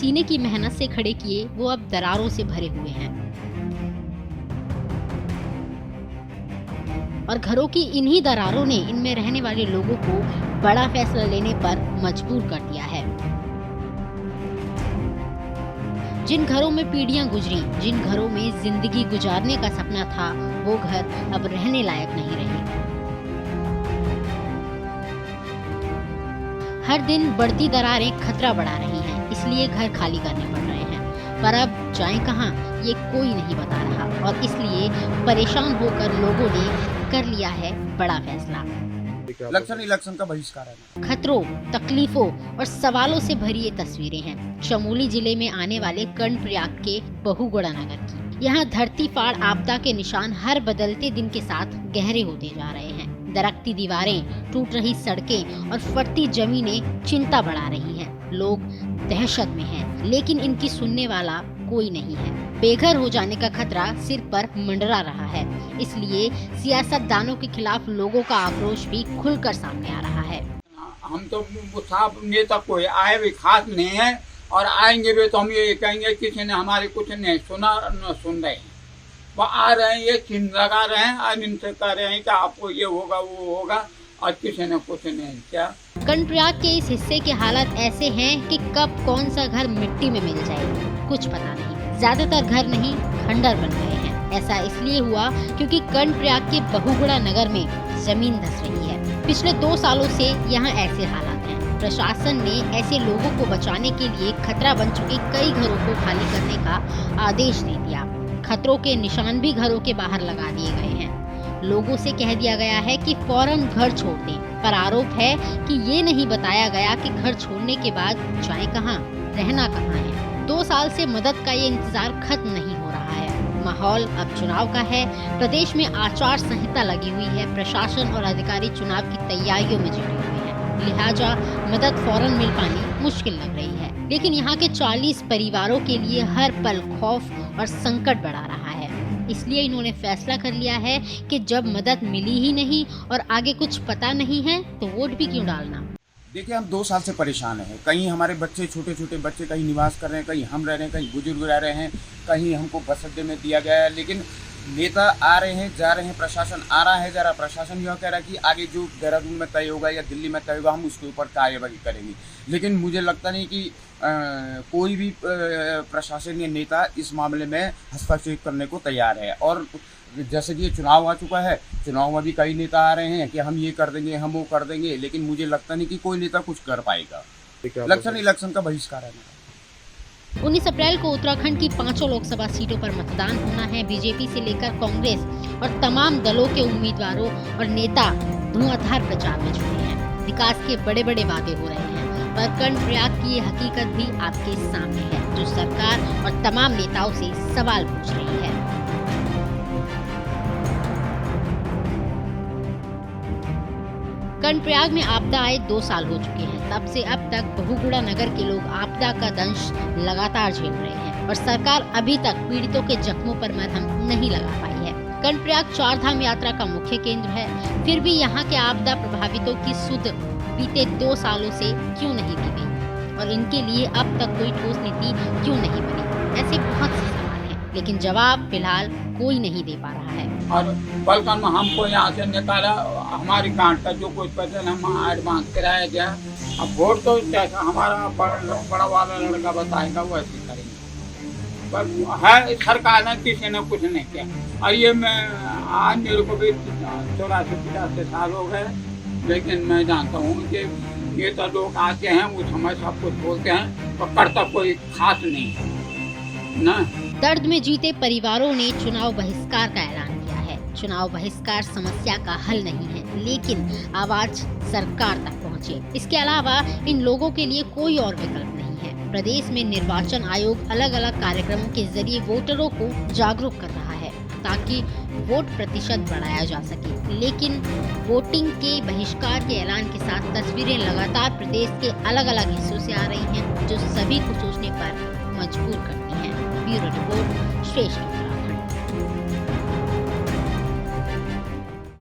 पसीने की मेहनत से खड़े किए वो अब दरारों से भरे हुए हैं और घरों की इन्हीं दरारों ने इनमें रहने वाले लोगों को बड़ा फैसला लेने पर मजबूर कर दिया है। जिन घरों में पीढ़ियां गुजरी, जिन घरों में जिंदगी गुजारने का सपना था, वो घर अब रहने लायक नहीं रहे। हर दिन बढ़ती दरारें खतरा बढ़ा रही हैं, इसलिए घर खाली करने पड़ रहे हैं। पर अब जाएं कहां, ये कोई नहीं बता रहा और इसलिए परेशान होकर लोगों ने कर लिया है बड़ा फैसला। इलेक्शन का बहिष्कार है। खतरों, तकलीफों और सवालों से भरी ये तस्वीरें हैं चमोली जिले में आने वाले कर्णप्रयाग के बहुगुणा नगर की। यहाँ धरती फाड़ आपदा के निशान हर बदलते दिन के साथ गहरे होते जा रहे हैं। दरकती दीवारें, टूट रही सड़कें और फटती जमीनें चिंता बढ़ा रही हैं। लोग दहशत में हैं, लेकिन इनकी सुनने वाला कोई नहीं है। बेघर हो जाने का खतरा सिर पर मंडरा रहा है, इसलिए सियासतदानों के खिलाफ लोगों का आक्रोश भी खुलकर सामने आ रहा है। हम तो साफ नेता कोई आए भी खास नहीं है और आएंगे भी तो हम ये कहेंगे किसी ने हमारे कुछ नहीं सुना न सुन रहे हैं। वो आ रहे हैं, ये चिन्ह लगा रहे हैं और इनसे कह रहे हैं कि आपको ये होगा वो होगा और किसी ने कुछ नहीं किया। कर्णप्रयाग के इस हिस्से के हालात ऐसे हैं कि कब कौन सा घर मिट्टी में मिल जाए कुछ पता नहीं। ज्यादातर घर नहीं, खंडर बन गए हैं। ऐसा इसलिए हुआ क्योंकि कर्णप्रयाग के बहुगुणा नगर में जमीन धंस रही है। पिछले 2 सालों से यहाँ ऐसे हालात हैं। प्रशासन ने ऐसे लोगों को बचाने के लिए खतरा बन चुके कई घरों को खाली करने का आदेश दे दिया। खतरों के निशान भी घरों के बाहर लगा दिए गए हैं। लोगों से कह दिया गया है कि फौरन घर छोड़ दें, पर आरोप है कि ये नहीं बताया गया कि घर छोड़ने के बाद जाएं कहां, रहना कहां है। 2 साल से मदद का ये इंतजार खत्म नहीं हो रहा है। माहौल अब चुनाव का है। प्रदेश में आचार संहिता लगी हुई है। प्रशासन और अधिकारी चुनाव की तैयारियों में जुटे हुए हैं, लिहाजा मदद फौरन मिल पानी मुश्किल लग रही है। लेकिन यहाँ के 40 परिवारों के लिए हर पल खौफ और संकट बढ़ा रहा है। इसलिए इन्होंने फैसला कर लिया है कि जब मदद मिली ही नहीं और आगे कुछ पता नहीं है तो वोट भी क्यों डालना। देखिए, हम 2 साल से परेशान हैं। कहीं हमारे बच्चे, छोटे छोटे बच्चे कहीं निवास कर रहे हैं, कहीं हम रह रहे हैं, कहीं बुजुर्ग रह रहे हैं, कहीं हमको बस अड्डे में दिया गया है। लेकिन नेता आ रहे हैं, जा रहे हैं, प्रशासन आ रहा है, जा रहा। प्रशासन यह कह रहा है कि आगे जो देहरादून में तय होगा या दिल्ली में तय होगा हम उसके ऊपर कार्यवाही करेंगे। लेकिन मुझे लगता नहीं कि कोई भी प्रशासनीय नेता इस मामले में हस्तक्षेप करने को तैयार है। और जैसे कि ये चुनाव आ चुका है, चुनाव में भी कई नेता आ रहे हैं कि हम ये कर देंगे, हम वो कर देंगे, लेकिन मुझे लगता नहीं कि कोई नेता कुछ कर पाएगा। इलेक्शन का बहिष्कार है। 19 अप्रैल को उत्तराखंड की 5 लोकसभा सीटों पर मतदान होना है। बीजेपी से लेकर कांग्रेस और तमाम दलों के उम्मीदवारों और नेता धुआंधार प्रचार में जुटे हैं। विकास के बड़े बड़े वादे हो रहे हैं, पर कर्णप्रयाग की ये हकीकत भी आपके सामने है, जो सरकार और तमाम नेताओं से सवाल पूछ रही है। कर्णप्रयाग में आपदा आए 2 साल हो चुके हैं। तब से अब तक बहुगुणा नगर के लोग आपदा का दंश लगातार झेल रहे हैं और सरकार अभी तक पीड़ितों के जख्मों पर मरहम नहीं लगा पाई है। कर्णप्रयाग 4 धाम यात्रा का मुख्य केंद्र है, फिर भी यहाँ के आपदा प्रभावितों की सुध बीते 2 सालों से क्यों नहीं दी गई और इनके लिए अब तक कोई ठोस नीति क्यों नहीं बनी। ऐसे बहुत से सवाल हैं, लेकिन जवाब फिलहाल कोई नहीं दे पा रहा है। और बल्कि हमको यहाँ से निकाला, हमारी गांठ का जो कुछ पैसे हम एडवांस कराया गया। अब वोट तो जैसा हमारा बड़ा वाला लड़का बताएगा वैसे करेंगे, पर है सरकार ने किसी ने कुछ नहीं किया। और ये मैं आज मेरे को भी 84-85 साल हो गए, लेकिन मैं जानता हूँ कि ये तो लोग आते हैं, वो समय सब कुछ बोलते हैं, तो करता कोई खास नहीं है ना। दर्द में जीते परिवारों ने चुनाव बहिष्कार का ऐलान किया है। चुनाव बहिष्कार समस्या का हल नहीं है, लेकिन आवाज सरकार तक पहुंचे। इसके अलावा इन लोगों के लिए कोई और विकल्प नहीं है। प्रदेश में निर्वाचन आयोग अलग अलग कार्यक्रमों के जरिए वोटरों को जागरूक कर रहा है ताकि वोट प्रतिशत बढ़ाया जा सके, लेकिन वोटिंग के बहिष्कार के ऐलान के साथ तस्वीरें लगातार प्रदेश के अलग अलग हिस्सों से आ रही हैं, जो सभी को सोचने पर मजबूर करती हैं। ब्यूरो रिपोर्ट, श्रेष्ठ उत्तराखंड।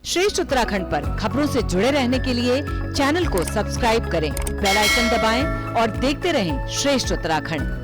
श्रेष्ठ उत्तराखंड पर खबरों से जुड़े रहने के लिए चैनल को सब्सक्राइब करें, बेल आइकन दबाएं और देखते रहें श्रेष्ठ उत्तराखंड।